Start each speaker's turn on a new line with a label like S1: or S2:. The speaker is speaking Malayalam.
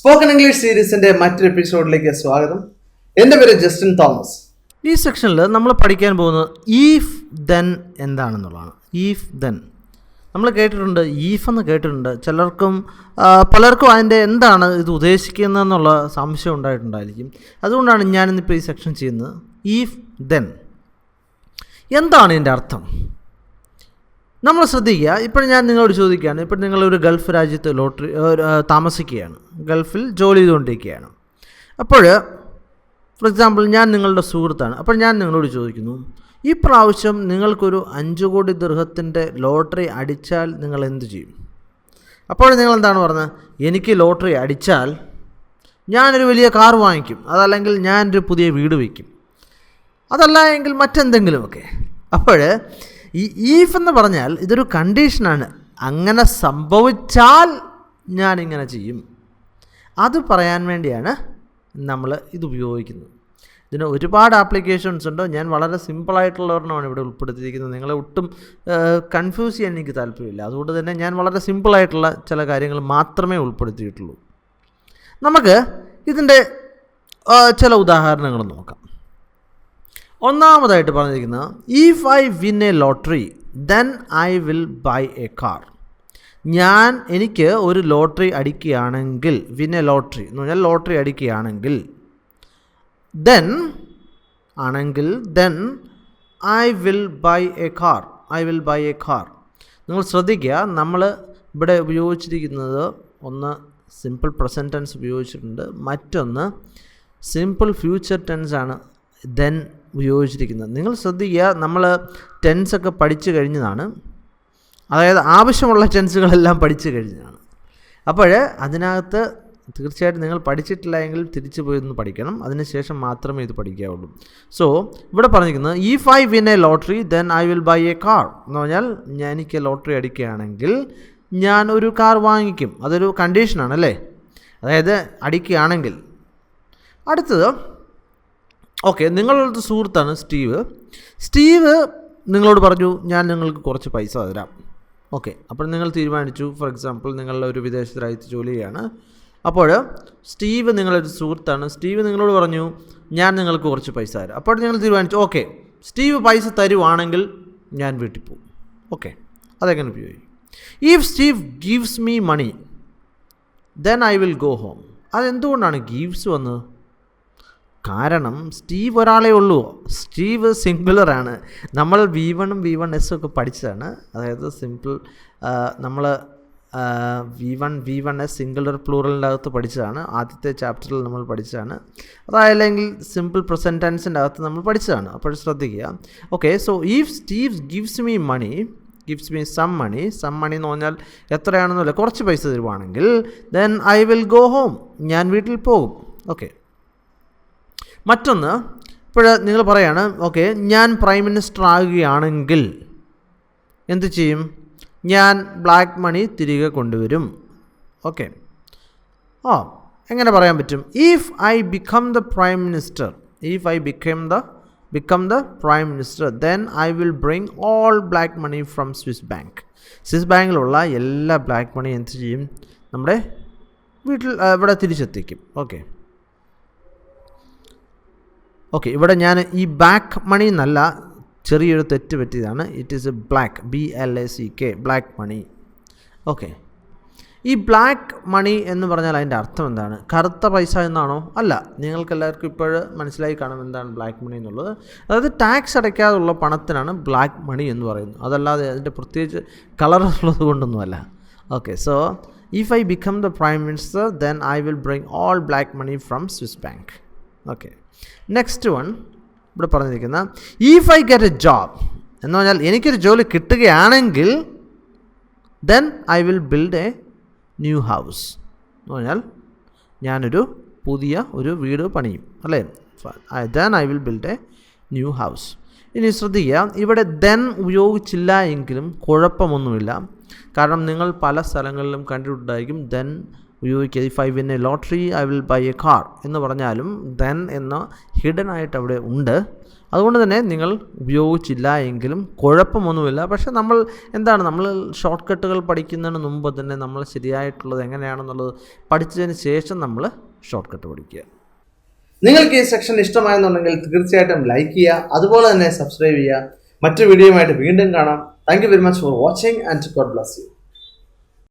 S1: സ്പോക്കൺ ഇംഗ്ലീഷ് സീരീസിന്റെ മറ്റൊരു എപ്പിസോഡിലേക്ക് സ്വാഗതം. എൻ്റെ പേര് ജസ്റ്റിൻ തോമസ്.
S2: ഈ സെക്ഷനിൽ നമ്മൾ പഠിക്കാൻ പോകുന്നത് ഈഫ് ദെൻ എന്താണെന്നുള്ളതാണ്. ഈഫ് ദെൻ നമ്മൾ കേട്ടിട്ടുണ്ട്, ഈഫ് എന്ന് കേട്ടിട്ടുണ്ട്. പലർക്കും അതിൻ്റെ എന്താണ് ഇത് ഉദ്ദേശിക്കുന്നതെന്നുള്ള സംശയം ഉണ്ടായിട്ടുണ്ടായിരിക്കും. അതുകൊണ്ടാണ് ഞാനിന്നിപ്പോൾ ഈ സെക്ഷൻ ചെയ്യുന്നത്. ഈഫ് ദെൻ എന്താണ് ഇതിൻ്റെ അർത്ഥം നമ്മൾ ശ്രദ്ധിക്കുക. ഇപ്പോൾ ഞാൻ നിങ്ങളോട് ചോദിക്കുകയാണ്, ഇപ്പോൾ നിങ്ങളൊരു ഗൾഫ് രാജ്യത്ത് താമസിക്കുകയാണ്, ഗൾഫിൽ ജോലി ചെയ്തുകൊണ്ടിരിക്കുകയാണ്. അപ്പോൾ ഫോർ എക്സാമ്പിൾ ഞാൻ നിങ്ങളുടെ സുഹൃത്താണ്. അപ്പോൾ ഞാൻ നിങ്ങളോട് ചോദിക്കുന്നു, ഈ പ്രാവശ്യം നിങ്ങൾക്കൊരു 5 കോടി ദിർഹത്തിൻ്റെ ലോട്ടറി അടിച്ചാൽ നിങ്ങൾ എന്ത് ചെയ്യും? അപ്പോൾ നിങ്ങൾ എന്താണ് പറഞ്ഞത്? എനിക്ക് ലോട്ടറി അടിച്ചാൽ ഞാനൊരു വലിയ കാർ വാങ്ങിക്കും, അതല്ലെങ്കിൽ ഞാനൊരു പുതിയ വീട് വയ്ക്കും, അതല്ല എങ്കിൽ മറ്റെന്തെങ്കിലുമൊക്കെ. അപ്പോൾ ഈ ഈഫ് എന്ന് പറഞ്ഞാൽ ഇതൊരു കണ്ടീഷനാണ്. അങ്ങനെ സംഭവിച്ചാൽ ഞാനിങ്ങനെ ചെയ്യും, അത് പറയാൻ വേണ്ടിയാണ് നമ്മൾ ഇത് ഉപയോഗിക്കുന്നത്. ഇതിന് ഒരുപാട് ആപ്ലിക്കേഷൻസ് ഉണ്ട്. ഞാൻ വളരെ സിമ്പിളായിട്ടുള്ളവരെണ്ണമാണ് ഇവിടെ ഉൾപ്പെടുത്തിയിരിക്കുന്നത്. നിങ്ങളെ ഒട്ടും കൺഫ്യൂസ് ചെയ്യാൻ എനിക്ക് താല്പര്യമില്ല. അതുകൊണ്ട് തന്നെ ഞാൻ വളരെ സിമ്പിളായിട്ടുള്ള ചില കാര്യങ്ങൾ മാത്രമേ ഉൾപ്പെടുത്തിയിട്ടുള്ളൂ. നമുക്ക് ഇതിൻ്റെ ചില ഉദാഹരണങ്ങൾ നോക്കാം. ഒന്നാമതായിട്ട് പറഞ്ഞിരിക്കുന്നത്, if I win a lottery then I will buy a car. എനിക്ക് ഒരു ലോട്ടറി അടിക്കുകയാണെങ്കിൽ, വിൻ എ ലോട്ടറി എന്ന് പറഞ്ഞാൽ ലോട്ടറി അടിക്കുകയാണെങ്കിൽ, then I will buy a car. നിങ്ങൾ ശ്രദ്ധിക്കുക, നമ്മൾ ഇവിടെ ഉപയോഗിച്ചിരിക്കുന്നത് ഒന്ന് സിമ്പിൾ പ്രസൻറ്റ് ടെൻസ് ഉപയോഗിച്ചിട്ടുണ്ട്, മറ്റൊന്ന് സിമ്പിൾ ഫ്യൂച്ചർ ടെൻസ് ആണ് ദെൻ ഉപയോഗിച്ചിരിക്കുന്നത്. നിങ്ങൾ ശ്രദ്ധിക്കുക, നമ്മൾ ടെൻസൊക്കെ പഠിച്ചു കഴിഞ്ഞതാണ്, അതായത് ആവശ്യമുള്ള ടെൻസുകളെല്ലാം പഠിച്ചു കഴിഞ്ഞതാണ്. അപ്പോൾ അതിനകത്ത് തീർച്ചയായിട്ടും നിങ്ങൾ പഠിച്ചിട്ടില്ല എങ്കിൽ തിരിച്ചു പോയി ഒന്ന് പഠിക്കണം, അതിനുശേഷം മാത്രമേ ഇത് പഠിക്കാവുള്ളൂ. സോ ഇവിടെ പറഞ്ഞിരിക്കുന്നത്, if I win a lottery then I will buy a car എന്ന് പറഞ്ഞാൽ എനിക്ക് ലോട്ടറി അടിക്കുകയാണെങ്കിൽ ഞാൻ ഒരു കാർ വാങ്ങിക്കും. അതൊരു കണ്ടീഷനാണ് അല്ലേ, അതായത് അടിക്കുകയാണെങ്കിൽ. അടുത്തത്, ഓക്കെ, നിങ്ങളുടെ സുഹൃത്താണ് സ്റ്റീവ് നിങ്ങളോട് പറഞ്ഞു, ഞാൻ നിങ്ങൾക്ക് കുറച്ച് പൈസ തരാം. ഓക്കെ, അപ്പോൾ നിങ്ങൾ തീരുമാനിച്ചു, ഫോർ എക്സാമ്പിൾ നിങ്ങളുടെ ഒരു വിദേശ രാജ്യത്ത് ജോലി ചെയ്യാണ്. അപ്പോൾ സ്റ്റീവ് നിങ്ങളൊരു സുഹൃത്താണ്, സ്റ്റീവ് നിങ്ങളോട് പറഞ്ഞു, ഞാൻ നിങ്ങൾക്ക് കുറച്ച് പൈസ തരാം. അപ്പോൾ നിങ്ങൾ തീരുമാനിച്ചു, ഓക്കെ, സ്റ്റീവ് പൈസ തരുവാണെങ്കിൽ ഞാൻ വീട്ടിൽ പോകും. ഓക്കെ, അതെങ്ങനെ ഉപയോഗിക്കും? If Steve gives me money then I will go home. അതെന്തുകൊണ്ടാണ് ഗീവ്സ് വന്നത്? കാരണം സ്റ്റീവ് ഒരാളേ ഉള്ളൂ, സ്റ്റീവ് സിംഗുലറാണ്. നമ്മൾ V1 V1S ഒക്കെ പഠിച്ചതാണ്, അതായത് സിമ്പിൾ നമ്മൾ V1S സിംഗുലർ പ്ലൂറലിൻ്റെ അകത്ത് പഠിച്ചതാണ്, ആദ്യത്തെ ചാപ്റ്ററിൽ നമ്മൾ പഠിച്ചതാണ്. അതല്ലെങ്കിൽ സിമ്പിൾ പ്രസൻറ്റ് ടെൻസിൻ്റെ അകത്ത് നമ്മൾ പഠിച്ചതാണ്. അപ്പോൾ ശ്രദ്ധിക്കുക. Okay, so if Steve gives me some money എന്ന് പറഞ്ഞാൽ എത്രയാണെന്നല്ല, കുറച്ച് പൈസ തരുവാണെങ്കിൽ then I will go home, ഞാൻ വീട്ടിൽ പോകും. ഓക്കെ, മറ്റൊന്ന്, ഇപ്പോൾ നിങ്ങൾ പറയാണ്, ഓക്കെ, ഞാൻ പ്രൈം മിനിസ്റ്റർ ആകുകയാണെങ്കിൽ എന്ത് ചെയ്യും? ഞാൻ ബ്ലാക്ക് മണി തിരികെ കൊണ്ടുവരും. ഓക്കെ, എങ്ങനെ പറയാൻ പറ്റും? If I become the prime minister then I will bring all black money from Swiss ബാങ്കിലുള്ള എല്ലാ ബ്ലാക്ക് മണി എന്ത് ചെയ്യും? നമ്മുടെ വീട്ടിൽ ഇവിടെ തിരിച്ചെത്തിക്കും. ഓക്കെ, ഇവിടെ ഞാൻ ഈ ബാക്ക് മണി എന്നല്ല, ചെറിയൊരു തെറ്റ് പറ്റിയതാണ്. It is a BLACK black money. Okay, ഈ ബ്ലാക്ക് മണി എന്ന് പറഞ്ഞാൽ അതിൻ്റെ അർത്ഥം എന്താണ്? കറുത്ത പൈസ എന്നാണോ? അല്ല, നിങ്ങൾക്കെല്ലാവർക്കും ഇപ്പോൾ മനസ്സിലായി കാണും എന്താണ് ബ്ലാക്ക് മണി എന്നുള്ളത്. അതായത് ടാക്സ് അടയ്ക്കാതുള്ള പണത്തിനാണ് ബ്ലാക്ക് മണി എന്ന് പറയുന്നത്, അതല്ലാതെ അതിൻ്റെ പ്രത്യേകിച്ച് കളറുള്ളത് കൊണ്ടൊന്നുമല്ല. Okay, so if I become the prime minister then I will bring all black money from Swiss bank. Okay, next one ഇവിടെ പറഞ്ഞിരിക്കുന്ന, if I get a job എന്ന് പറഞ്ഞാൽ എനിക്കൊരു ജോലി കിട്ടുകയാണെങ്കിൽ then I will build a new house എന്ന് പറഞ്ഞാൽ ഞാനൊരു പുതിയ ഒരു വീട് പണിയും, അല്ലേ? Then I will build a new house. ഇനി ശ്രദ്ധിക്കുക, ഇവിടെ ദെൻ ഉപയോഗിച്ചില്ല എങ്കിലും കുഴപ്പമൊന്നുമില്ല. കാരണം നിങ്ങൾ പല സ്ഥലങ്ങളിലും കണ്ടിട്ടുണ്ടായിരിക്കും ദെൻ ഉപയോഗിക്കുക. If I win a lottery I will buy a car എന്ന് പറഞ്ഞാലും ദെൻ എന്ന ഹിഡൻ ആയിട്ട് അവിടെ ഉണ്ട്. അതുകൊണ്ട് തന്നെ നിങ്ങൾ ഉപയോഗിച്ചില്ല എങ്കിലും കുഴപ്പമൊന്നുമില്ല. പക്ഷേ നമ്മൾ ഷോർട്ട് കട്ടുകൾ പഠിക്കുന്നതിന് മുമ്പ് തന്നെ നമ്മൾ ശരിയായിട്ടുള്ളത് എങ്ങനെയാണെന്നുള്ളത് പഠിച്ചതിന് ശേഷം നമ്മൾ ഷോർട്ട് കട്ട് പഠിക്കുക.
S1: നിങ്ങൾക്ക് ഈ സെക്ഷൻ ഇഷ്ടമായെന്നുണ്ടെങ്കിൽ തീർച്ചയായിട്ടും ലൈക്ക് ചെയ്യുക, അതുപോലെ തന്നെ സബ്സ്ക്രൈബ് ചെയ്യുക. മറ്റു വീഡിയോയുമായിട്ട് വീണ്ടും കാണാം. Thank you very much for watching and God bless you.